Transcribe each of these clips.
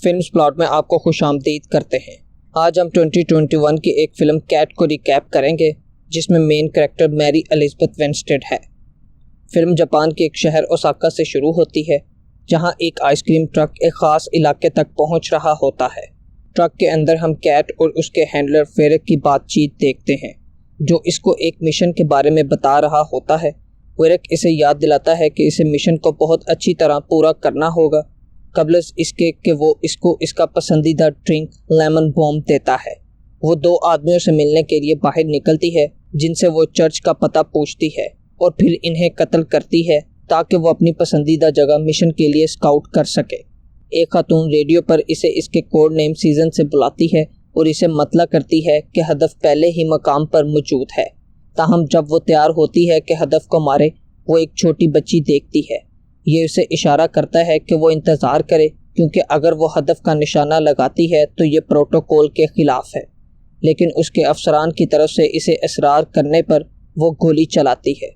Films plot में आपको खुशामदीद करते हैं। आज हम 2021 की एक फ़िल्म कैट को रिकैप करेंगे जिसमें मेन कैरेक्टर मैरी एलिज़ाबेथ वेंस्टेड है। फिल्म जापान के एक शहर ओसाका से शुरू होती है जहां एक आइसक्रीम ट्रक एक ख़ास इलाके तक पहुंच रहा होता है। ट्रक के अंदर हम कैट और उसके हैंडलर वेरेक की बातचीत देखते हैं जो इसको एक मिशन के बारे में बता रहा होता है। वेरेक इसे याद दिलाता है कि इसे मिशन को बहुत अच्छी तरह पूरा करना होगा कबल इसके कि वो इसको इसका पसंदीदा ड्रिंक लेमन बॉम्ब देता है। वो दो आदमियों से मिलने के लिए बाहर निकलती है जिनसे वो चर्च का पता पूछती है और फिर इन्हें कत्ल करती है ताकि वो अपनी पसंदीदा जगह मिशन के लिए स्काउट कर सके। एक खातून रेडियो पर इसे इसके कोड नेम सीजन से बुलाती है और इसे मतला करती है कि हदफ पहले ही मकाम पर मौजूद है। ताहम जब वो तैयार होती है कि हदफ को मारे, वो एक छोटी बच्ची देखती है। ये उसे इशारा करता है कि वो इंतज़ार करे क्योंकि अगर वो हदफ का निशाना लगाती है तो ये प्रोटोकॉल के ख़िलाफ़ है। लेकिन उसके अफसरान की तरफ से इसे इसरार करने पर वो गोली चलाती है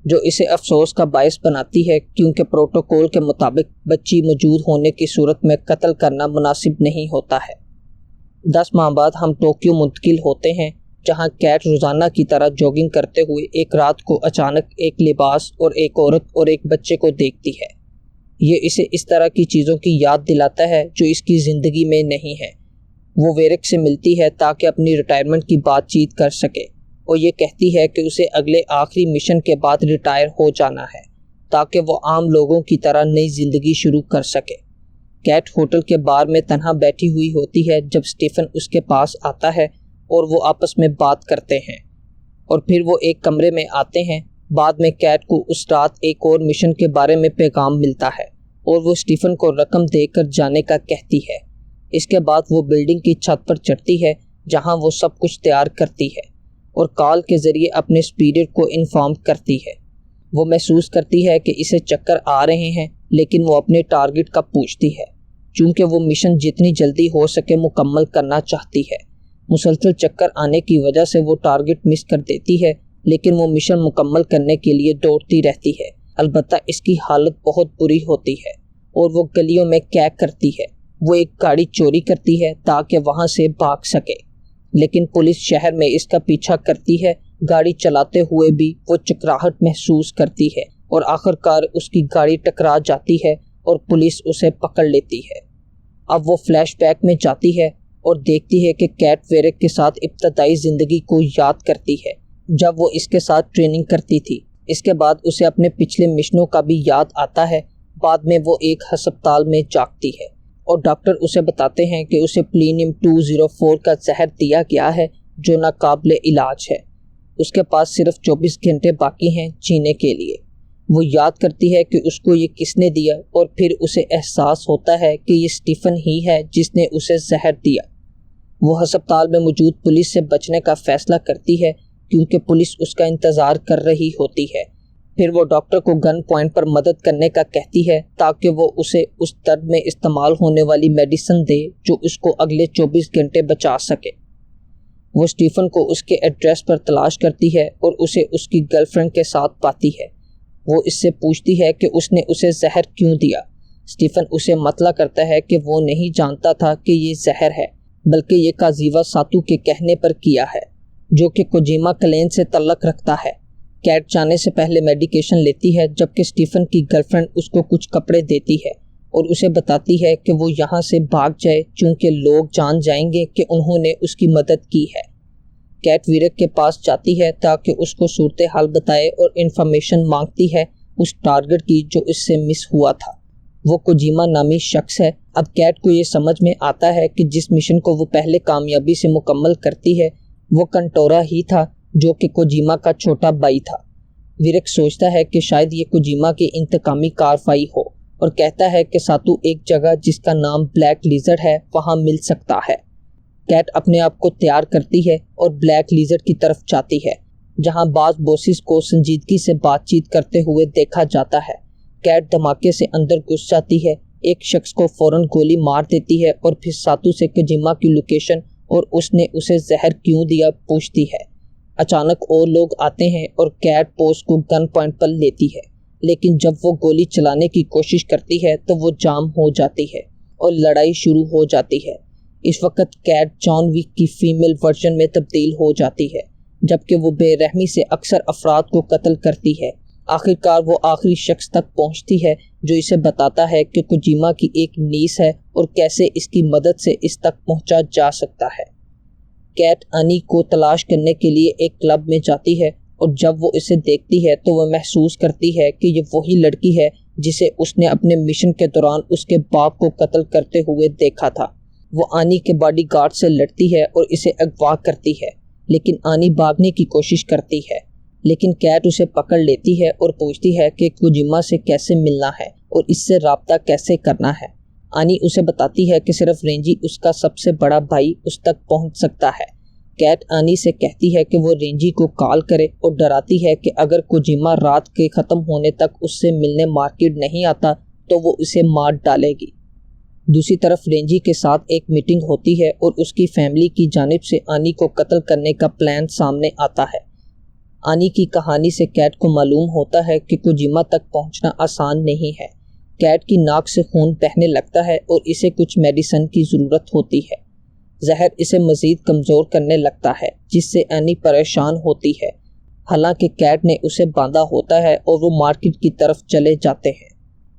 जो इसे अफसोस का बायस बनाती है क्योंकि प्रोटोकॉल के मुताबिक बच्ची मौजूद होने की सूरत में कत्ल करना मुनासिब नहीं होता है। 10 माह बाद हम टोक्यो मुंतकिल होते हैं जहां कैट रोज़ाना की तरह जॉगिंग करते हुए एक रात को अचानक एक लिबास और एक औरत और एक बच्चे को देखती है। ये इसे इस तरह की चीज़ों की याद दिलाता है जो इसकी ज़िंदगी में नहीं है। वो वेरेक से मिलती है ताकि अपनी रिटायरमेंट की बातचीत कर सके और ये कहती है कि उसे अगले आखिरी मिशन के बाद रिटायर हो जाना है ताकि वो आम लोगों की तरह नई ज़िंदगी शुरू कर सके। कैट होटल के बार में तन्हा बैठी हुई होती है जब स्टीफन उसके पास आता है और वो आपस में बात करते हैं और फिर वो एक कमरे में आते हैं। बाद में कैट को उस रात एक और मिशन के बारे में पैगाम मिलता है और वो स्टीफन को रकम देकर जाने का कहती है। इसके बाद वो बिल्डिंग की छत पर चढ़ती है जहां वो सब कुछ तैयार करती है और कॉल के ज़रिए अपने स्पीडर को इन्फॉर्म करती है। वो महसूस करती है कि इसे चक्कर आ रहे हैं लेकिन वो अपने टारगेट का पूछती है चूँकि वो मिशन जितनी जल्दी हो सके मुकम्मल करना चाहती है। मुसलसल चक्कर आने की वजह से वो टारगेट मिस कर देती है लेकिन वो मिशन मुकम्मल करने के लिए दौड़ती रहती है। अलबत्ता इसकी हालत बहुत बुरी होती है और वो गलियों में क्या करती है। वो एक गाड़ी चोरी करती है ताकि वहाँ से भाग सके लेकिन पुलिस शहर में इसका पीछा करती है। गाड़ी चलाते हुए भी वो चकराहट महसूस करती है और आखिरकार उसकी गाड़ी टकरा जाती है और पुलिस उसे पकड़ लेती है। अब वो फ्लैशबैक में जाती है और देखती है कि कैट वेरेक के साथ इब्तदाई ज़िंदगी को याद करती है जब वो इसके साथ ट्रेनिंग करती थी। इसके बाद उसे अपने पिछले मिशनों का भी याद आता है। बाद में वो एक अस्पताल में जागती है और डॉक्टर उसे बताते हैं कि उसे प्लेनियम 204 का जहर दिया गया है जो नाकाबिले इलाज है। उसके पास सिर्फ 24 घंटे बाकी हैं जीने के लिए। वो याद करती है कि उसको ये किसने दिया और फिर उसे एहसास होता है कि ये स्टीफन ही है जिसने उसे जहर दिया। वो अस्पताल में मौजूद पुलिस से बचने का फैसला करती है क्योंकि पुलिस उसका इंतज़ार कर रही होती है। फिर वो डॉक्टर को गन पॉइंट पर मदद करने का कहती है ताकि वो उसे उस दर्द में इस्तेमाल होने वाली मेडिसिन दे जो उसको अगले 24 घंटे बचा सके। वो स्टीफन को उसके एड्रेस पर तलाश करती है और उसे उसकी गर्लफ्रेंड के साथ पाती है। वो इससे पूछती है कि उसने उसे जहर क्यों दिया। स्टीफन उसे मतला करता है कि वो नहीं जानता था कि ये जहर है बल्कि ये काजीवा सातू के कहने पर किया है जो कि कोजिमा क्लेन से तल्लक रखता है। कैट जाने से पहले मेडिकेशन लेती है जबकि स्टीफन की गर्लफ्रेंड उसको कुछ कपड़े देती है और उसे बताती है कि वो यहाँ से भाग जाए क्योंकि लोग जान जाएंगे कि उन्होंने उसकी मदद की है। कैट वेरेक के पास जाती है ताकि उसको सूरत हाल बताए और इन्फॉर्मेशन मांगती है उस टारगेट की जो इससे मिस हुआ था। वो कोजिमा नामी शख्स है। अब कैट को ये समझ में आता है कि जिस मिशन को वो पहले कामयाबी से मुकम्मल करती है वो कंटोरा ही था जो कि कोजिमा का छोटा भाई था। वेरेक सोचता है कि शायद ये कोजिमा की इंतकामी कार्रवाई हो और कहता है कि सातू एक जगह जिसका नाम ब्लैक लिजर्ड है वहाँ मिल सकता है। कैट अपने आप को तैयार करती है और ब्लैक लिजर्ड की तरफ जाती है जहाँ बाज बॉसेस को संजीदगी से बातचीत करते हुए देखा जाता है। कैट धमाके से अंदर घुस जाती है, एक शख्स को फौरन गोली मार देती है और फिर सातू से कोजिमा की लोकेशन और उसने उसे जहर क्यों दिया पूछती है। अचानक और लोग आते हैं और कैट पोस्ट को गन पॉइंट पर लेती है लेकिन जब वो गोली चलाने की कोशिश करती है तो वो जाम हो जाती है और लड़ाई शुरू हो जाती है। इस वक्त कैट जॉन विक की फीमेल वर्जन में तब्दील हो जाती है, जबकि वो बेरहमी से अक्सर अफराद को कत्ल करती है। आखिरकार वो आखिरी शख्स तक पहुंचती है जो इसे बताता है कि कोजिमा की एक नीस है और कैसे इसकी मदद से इस तक पहुंचा जा सकता है। कैट अनी को तलाश करने के लिए एक क्लब में जाती है और जब वो इसे देखती है तो वह महसूस करती है कि ये वही लड़की है जिसे उसने अपने मिशन के दौरान उसके बाप को कत्ल करते हुए देखा था। वो आनी के बॉडीगार्ड से लड़ती है और इसे अगवा करती है, लेकिन आनी भागने की कोशिश करती है, लेकिन कैट उसे पकड़ लेती है और पूछती है कि कोजिमा से कैसे मिलना है और इससे राब्ता कैसे करना है। आनी उसे बताती है कि सिर्फ रेंजी उसका सबसे बड़ा भाई उस तक पहुंच सकता है। कैट आनी से कहती है कि वो रेंजी को कॉल करे और डराती है कि अगर कोजिमा रात के ख़त्म होने तक उससे मिलने मार्केट नहीं आता तो वो उसे मार डालेगी। दूसरी तरफ रेंजी के साथ एक मीटिंग होती है और उसकी फैमिली की जानिब से आनी को कत्ल करने का प्लान सामने आता है। आनी की कहानी से कैट को मालूम होता है कि कोजिमा तक पहुंचना आसान नहीं है। कैट की नाक से खून बहने लगता है और इसे कुछ मेडिसिन की ज़रूरत होती है। जहर इसे मज़ीद कमज़ोर करने लगता है, जिससे एनी परेशान होती है। हालांकि कैट ने उसे बांधा होता है और वो मार्केट की तरफ चले जाते हैं।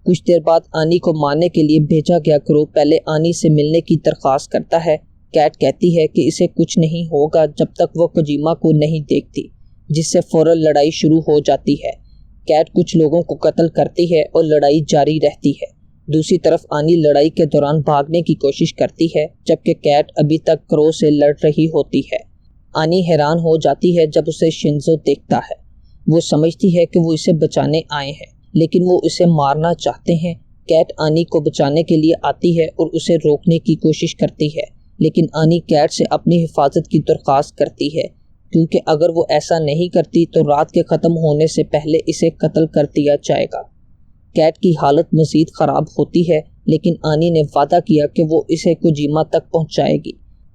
कुछ देर बाद आनी को मारने के लिए भेजा गया ग्रुप पहले आनी से मिलने की दरख्वास्त करता है। कैट कहती है कि इसे कुछ नहीं होगा जब तक वो कोजिमा को नहीं देखती, जिससे फ़ौरन लड़ाई शुरू हो जाती है। कैट कुछ लोगों को कत्ल करती है और लड़ाई जारी रहती है। दूसरी तरफ आनी लड़ाई के दौरान भागने की कोशिश करती है, जबकि कैट अभी तक क्रो से लड़ रही होती है। आनी हैरान हो जाती है जब उसे शिंजो देखता है। वो समझती है कि वो इसे बचाने आए हैं, लेकिन वो इसे मारना चाहते हैं। कैट आनी को बचाने के लिए आती है और उसे रोकने की कोशिश करती है, लेकिन आनी कैट से अपनी हिफाजत की दरख्वास्त करती है, क्योंकि अगर वो ऐसा नहीं करती तो रात के ख़त्म होने से पहले इसे कत्ल कर दिया जाएगा। कैट की हालत मज़ीद ख़राब होती है, लेकिन आनी ने वादा किया कि वो इसे कोजिमा तक पहुंचाएगी।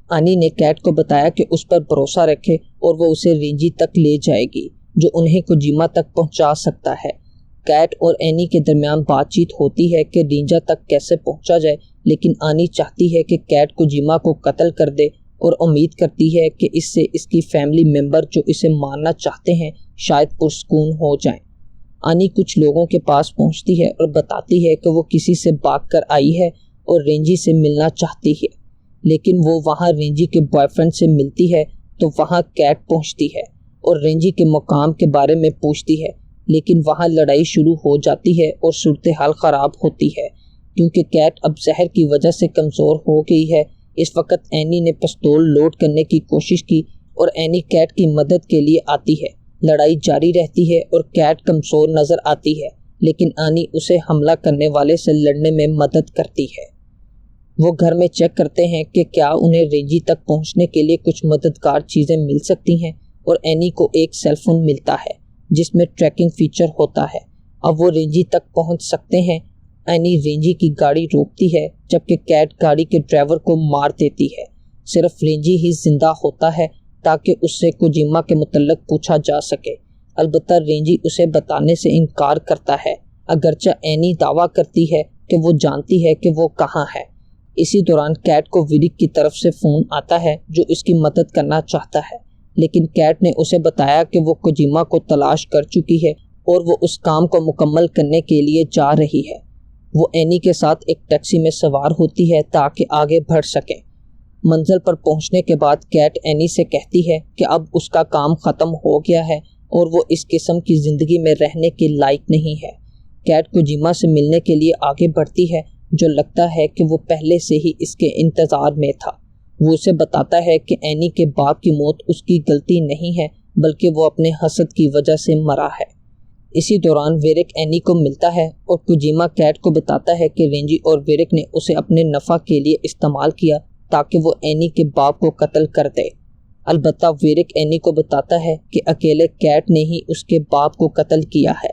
आनी ने कैट को बताया कि उस पर भरोसा रखे और वो उसे रेंजी तक ले जाएगी, जो उन्हें कोजिमा तक पहुंचा सकता है। कैट और एनी के दरमियान बातचीत होती है कि रेंजा तक कैसे पहुंचा जाए, लेकिन आनी चाहती है कि कैट कोजिमा को कत्ल कर दे और उम्मीद करती है कि इससे इसकी फैमिली मेंबर जो इसे मारना चाहते हैं शायद पुरसकून हो जाएं। आनी कुछ लोगों के पास पहुंचती है और बताती है कि वो किसी से भागकर आई है और रेंजी से मिलना चाहती है, लेकिन वो वहां रेंजी के बॉयफ्रेंड से मिलती है तो वहां कैट पहुंचती है और रेंजी के मुकाम के बारे में पूछती है, लेकिन वहां लड़ाई शुरू हो जाती है और सूरत हाल ख़राब होती है, क्योंकि कैट अब जहर की वजह से कमज़ोर हो गई है। इस वक्त एनी ने पिस्तौल लोड करने की कोशिश की और एनी कैट की मदद के लिए आती है। लड़ाई जारी रहती है और कैट कमज़ोर नज़र आती है, लेकिन आनी उसे हमला करने वाले से लड़ने में मदद करती है। वो घर में चेक करते हैं कि क्या उन्हें रेंजी तक पहुंचने के लिए कुछ मददगार चीज़ें मिल सकती हैं और एनी को एक सेलफोन मिलता है जिसमें ट्रैकिंग फीचर होता है। अब वो रेंजी तक पहुंच सकते हैं। एनी रेंजी की गाड़ी रोकती है, जबकि कैट गाड़ी के ड्राइवर को मार देती है। सिर्फ रेंजी ही जिंदा होता है ताकि उससे कोजिमा के मुतल्लिक पूछा जा सके। अलबत्ता रेंजी उसे बताने से इनकार करता है, अगरचे एनी दावा करती है कि वो जानती है कि वो कहाँ है। इसी दौरान कैट को विरिक की तरफ से फ़ोन आता है जो इसकी मदद करना चाहता है, लेकिन कैट ने उसे बताया कि वो कोजिमा को तलाश कर चुकी है और वो उस काम को मुकम्मल करने के लिए जा रही है। वो एनी के साथ एक टैक्सी में सवार होती है ताकि आगे बढ़ सके। मंजिल पर पहुंचने के बाद कैट एनी से कहती है कि अब उसका काम ख़त्म हो गया है और वो इस किस्म की ज़िंदगी में रहने के लायक नहीं है। कैट कोजिमा से मिलने के लिए आगे बढ़ती है, जो लगता है कि वो पहले से ही इसके इंतज़ार में था। वो उसे बताता है कि एनी के बाप की मौत उसकी गलती नहीं है, बल्कि वो अपने हसद की वजह से मरा है। इसी दौरान वेरिक एनी को मिलता है और कोजिमा कैट को बताता है कि रेंजी और वेरिक ने उसे अपने नफ़ा के लिए इस्तेमाल किया ताकि वो एनी के बाप को कत्ल कर दे। अलबत्ता वेरिक एनी को बताता है कि अकेले कैट ने ही उसके बाप को कत्ल किया है।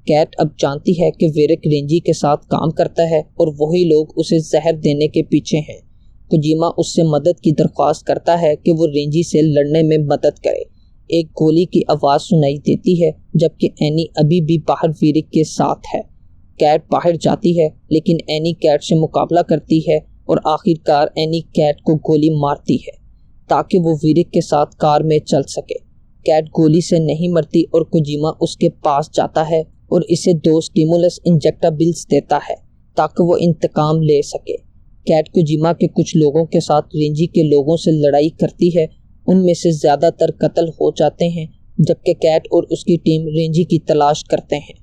कैट अब जानती है कि वेरिक रेंजी के साथ काम करता है और वही लोग उसे जहर देने के पीछे हैं। कोजिमा उससे मदद की दरख्वास्त करता है कि वो रेंजी से लड़ने में मदद करे। एक गोली की आवाज़ सुनाई देती है, जबकि एनी अभी भी बाहर वेरिक के साथ है। कैट बाहर जाती है, लेकिन एनी कैट से मुकाबला करती है और आखिरकार एनी कैट को गोली मारती है ताकि वो विरिक के साथ कार में चल सके। कैट गोली से नहीं मरती और कोजिमा उसके पास जाता है और इसे 2 स्टिमुलस इंजेक्टाबिल्स देता है ताकि वो इंतकाम ले सके। कैट कोजिमा के कुछ लोगों के साथ रेंजी के लोगों से लड़ाई करती है, उनमें से ज़्यादातर कत्ल हो जाते हैं, जबकि कैट और उसकी टीम रेंजी की तलाश करते हैं।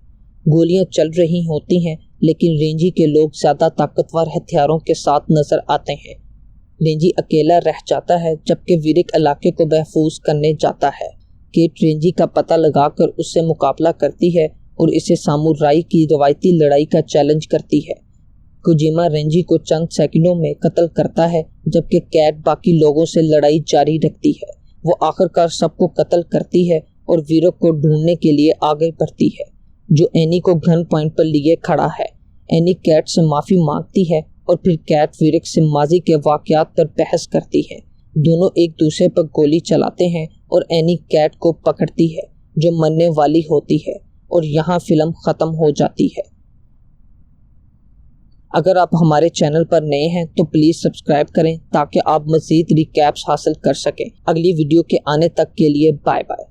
गोलियां चल रही होती हैं, लेकिन रेंजी के लोग ज़्यादा ताकतवर हथियारों के साथ नजर आते हैं। रेंजी अकेला रह जाता है, जबकि विरिक इलाके को महफूज करने जाता है। केट रेंजी का पता लगाकर उससे मुकाबला करती है और इसे सामुराई की रवायती लड़ाई का चैलेंज करती है। कोजिमा रेंजी को चंद सेकंडों में कत्ल करता है, जबकि कैट बाकी लोगों से लड़ाई जारी रखती है। वो आखिरकार सबको कत्ल करती है और विरिक को ढूंढने के लिए आगे बढ़ती है, जो एनी को गन पॉइंट पर लिए खड़ा है। एनी कैट से माफ़ी मांगती है और फिर कैट विरिक से माजी के वाक़यात पर बहस करती है। दोनों एक दूसरे पर गोली चलाते हैं और एनी कैट को पकड़ती है, जो मरने वाली होती है, और यहाँ फिल्म ख़त्म हो जाती है। अगर आप हमारे चैनल पर नए हैं तो प्लीज़ सब्सक्राइब करें ताकि आप मज़ीद रिकैप्स हासिल कर सकें। अगली वीडियो के आने तक के लिए बाय बाय।